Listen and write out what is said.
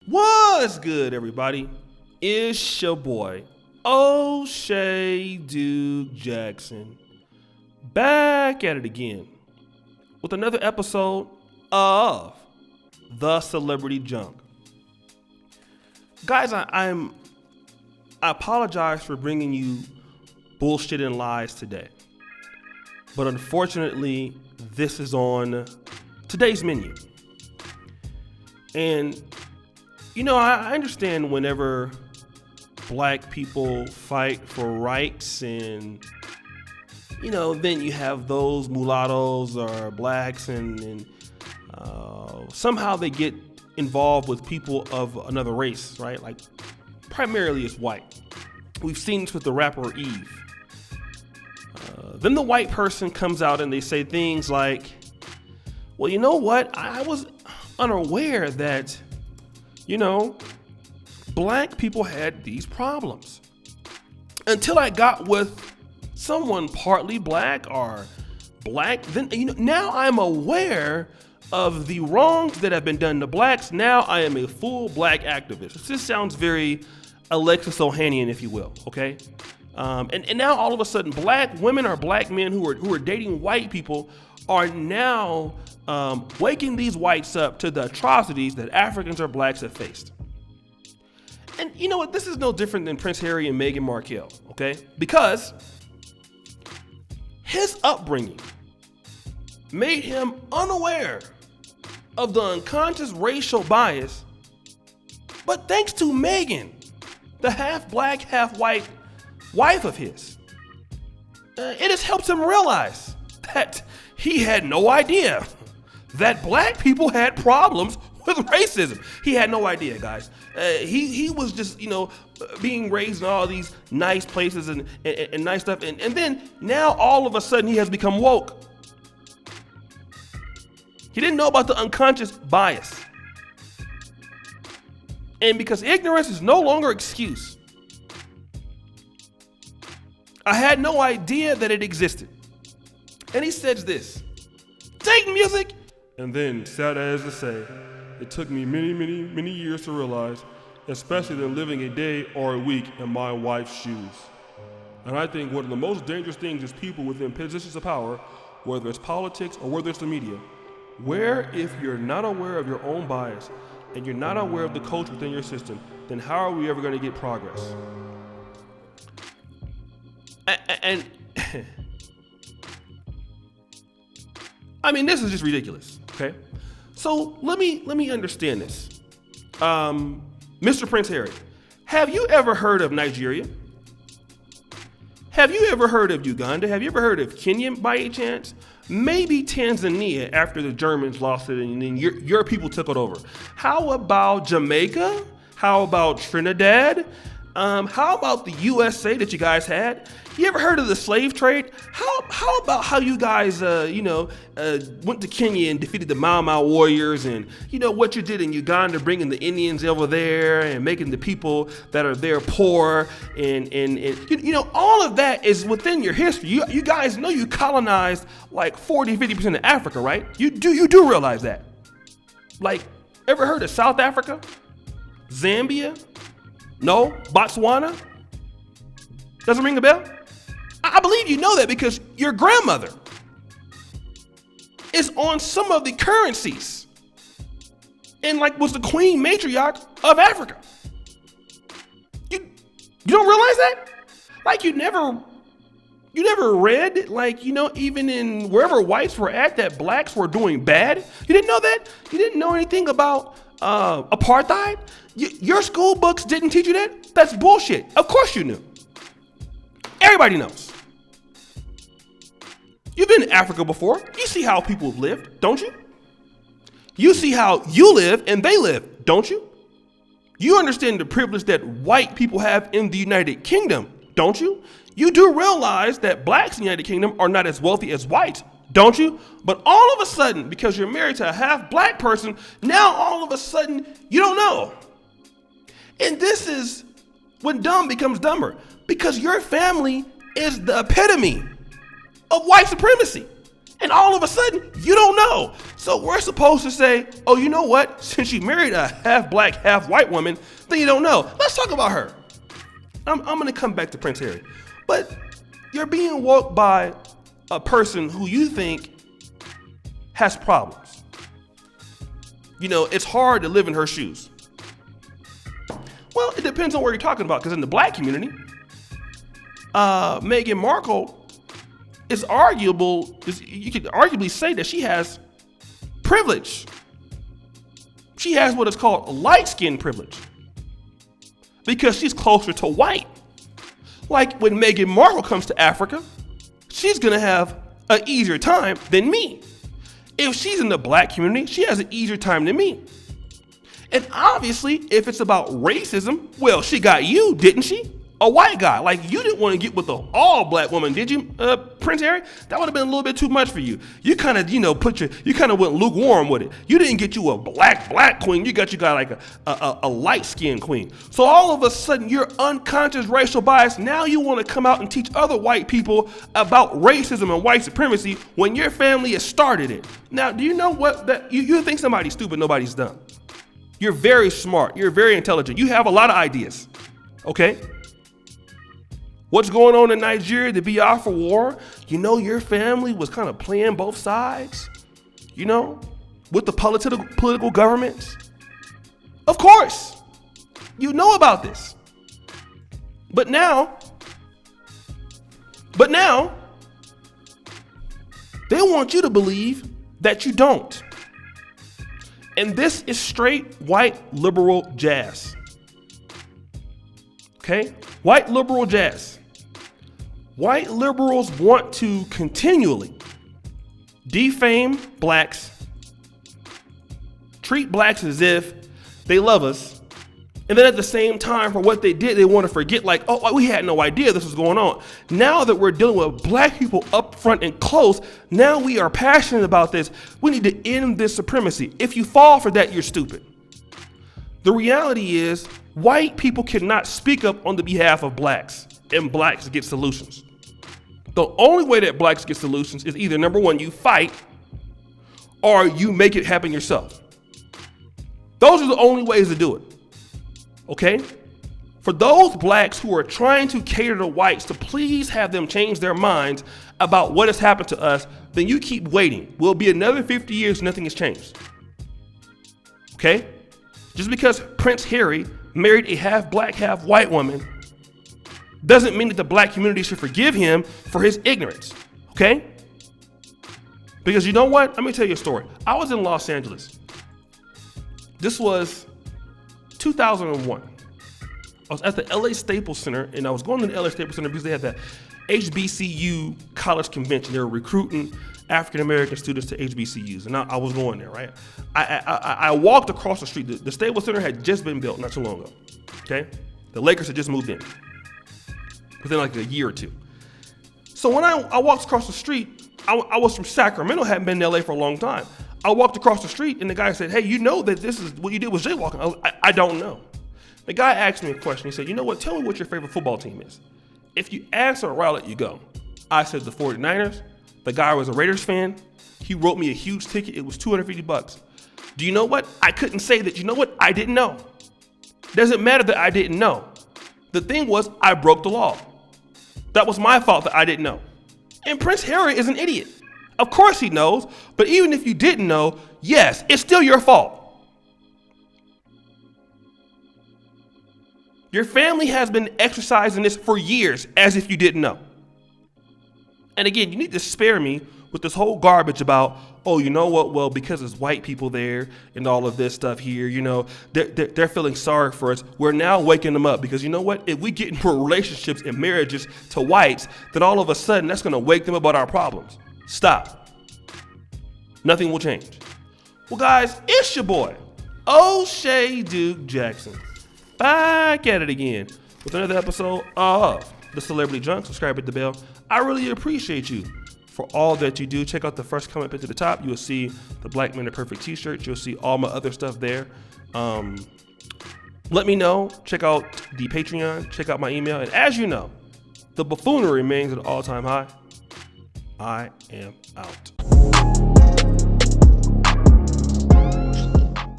What's good, everybody? It's your boy, O'Shea Duke Jackson, back at it again with another episode of The Celebrity Junk. Guys, I apologize for bringing you bullshit and lies today, but unfortunately, this is on today's menu. And you know, I understand whenever black people fight for rights and, you know, then you have those mulattoes or blacks and somehow they get involved with people of another race, right? Like primarily it's white. We've seen this with the rapper Eve. Then the white person comes out and they say things like, well, you know what? I was unaware that, you know, black people had these problems until I got with someone partly black or black. Then, you know, now I'm aware of the wrongs that have been done to blacks. Now I am a full black activist. This sounds very Alexis Ohanian, if you will. Okay. And now all of a sudden black women or black men who are dating white people are now waking these whites up to the atrocities that Africans or blacks have faced. And you know what? This is no different than Prince Harry and Meghan Markle, okay? Because his upbringing made him unaware of the unconscious racial bias. But thanks to Meghan, the half black, half white wife of his, it has helped him realize that he had no idea that black people had problems with racism. He had no idea, guys. He was just, you know, being raised in all these nice places and nice stuff. And then now all of a sudden he has become woke. He didn't know about the unconscious bias. And because ignorance is no longer excuse, I had no idea that it existed. And he says this, take music. And then, sad as to say, it took me many years to realize, especially than living a day or a week in my wife's shoes. And I think one of the most dangerous things is people within positions of power, whether it's politics or whether it's the media, where if you're not aware of your own bias and you're not aware of the culture within your system, then how are we ever going to get progress? And I mean, this is just ridiculous, okay? So let me understand this. Mr. Prince Harry, have you ever heard of Nigeria? Have you ever heard of Uganda? Have you ever heard of Kenya by any chance? Maybe Tanzania after the Germans lost it and then your people took it over. How about Jamaica? How about Trinidad? How about the USA that you guys had? You ever heard of the slave trade? How about how you guys, went to Kenya and defeated the Mau Mau warriors, and you know what you did in Uganda, bringing the Indians over there and making the people that are there poor, and you know all of that is within your history. You guys know you colonized like 40-50% of Africa, right? You do realize that? Like, ever heard of South Africa, Zambia? No? Botswana? Doesn't ring a bell? I believe you know that because your grandmother is on some of the currencies and like was the queen matriarch of Africa. You don't realize that? Like you never read, like, you know, even in wherever whites were at, that blacks were doing bad? You didn't know that? You didn't know anything about apartheid? Your school books didn't teach you that? That's bullshit. Of course you knew. Everybody knows. You've been in Africa before. You see how people have lived, don't you? You see how you live and they live, don't you? You understand the privilege that white people have in the United Kingdom, don't you? You do realize that blacks in the United Kingdom are not as wealthy as whites, don't you? But all of a sudden, because you're married to a half black person, now all of a sudden you don't know. And this is when dumb becomes dumber, because your family is the epitome of white supremacy. And all of a sudden, you don't know. So we're supposed to say, oh, you know what? Since you married a half black, half white woman, then you don't know. Let's talk about her. I'm going to come back to Prince Harry. But you're being woke by a person who you think has problems. You know, it's hard to live in her shoes. Well, it depends on where you're talking about, because in the black community, Meghan Markle is arguable. You could arguably say that she has privilege. She has what is called light skin privilege because she's closer to white. Like when Meghan Markle comes to Africa, she's gonna have an easier time than me. If she's in the black community, she has an easier time than me. And obviously, if it's about racism, well, she got you, didn't she? A white guy. Like, you didn't want to get with the all black woman, did you, Prince Harry? That would have been a little bit too much for you. You kind of, you kind of went lukewarm with it. You didn't get you a black queen. You got like a light skinned queen. So all of a sudden, you're unconscious racial bias. Now you want to come out and teach other white people about racism and white supremacy when your family has started it. Now, do you know what that you think somebody's stupid? Nobody's dumb. You're very smart. You're very intelligent. You have a lot of ideas. Okay? What's going on in Nigeria, the Biafra War? You know, your family was kind of playing both sides, you know, with the political governments. Of course, you know about this. But now, they want you to believe that you don't. And this is straight white liberal jazz. Okay? White liberal jazz. White liberals want to continually defame blacks, treat blacks as if they love us, and then at the same time, for what they did, they want to forget, like, oh, we had no idea this was going on. Now that we're dealing with black people up front and close, now we are passionate about this. We need to end this supremacy. If you fall for that, you're stupid. The reality is, white people cannot speak up on the behalf of blacks, and blacks get solutions. The only way that blacks get solutions is either, number one, you fight, or you make it happen yourself. Those are the only ways to do it. Okay? For those blacks who are trying to cater to whites to please have them change their minds about what has happened to us, then you keep waiting. Will be another 50 years, nothing has changed. Okay? Just because Prince Harry married a half black, half white woman doesn't mean that the black community should forgive him for his ignorance, okay? Because you know what? Let me tell you a story. I was in Los Angeles. This was 2001. I was at the LA Staples Center, and I was going to the LA Staples Center because they had that HBCU college convention. They were recruiting African-American students to HBCUs, and I was going there, right? I walked across the street. The Staples Center had just been built not too long ago, okay? The Lakers had just moved in within like a year or two. So when I walked across the street, I was from Sacramento, hadn't been in LA for a long time. I walked across the street and the guy said, hey, you know that this is what you did was jaywalking. I don't know. The guy asked me a question. He said, you know what, tell me what your favorite football team is. If you answer, I'll let you go. I said the 49ers. The guy was a Raiders fan. He wrote me a huge ticket. It was $250. Do you know what? I couldn't say that, you know what, I didn't know. Doesn't matter that I didn't know. The thing was, I broke the law. That was my fault that I didn't know. And Prince Harry is an idiot. Of course he knows, but even if you didn't know, yes, it's still your fault. Your family has been exercising this for years as if you didn't know. And again, you need to spare me with this whole garbage about, oh, you know what, well, because there's white people there and all of this stuff here, you know, they're feeling sorry for us. We're now waking them up because you know what, if we get into relationships and marriages to whites, then all of a sudden that's going to wake them up about our problems. Stop. Nothing will change. Well, guys, it's your boy, O'Shea Duke Jackson, back at it again with another episode of The Celebrity Junk. Subscribe, hit the bell. I really appreciate you for all that you do. Check out the first comment picture at the top. You will see the Black Men Are Perfect t-shirt. You'll see all my other stuff there. Let me know. Check out the Patreon. Check out my email. And as you know, the buffoonery remains at an all-time high. I am out.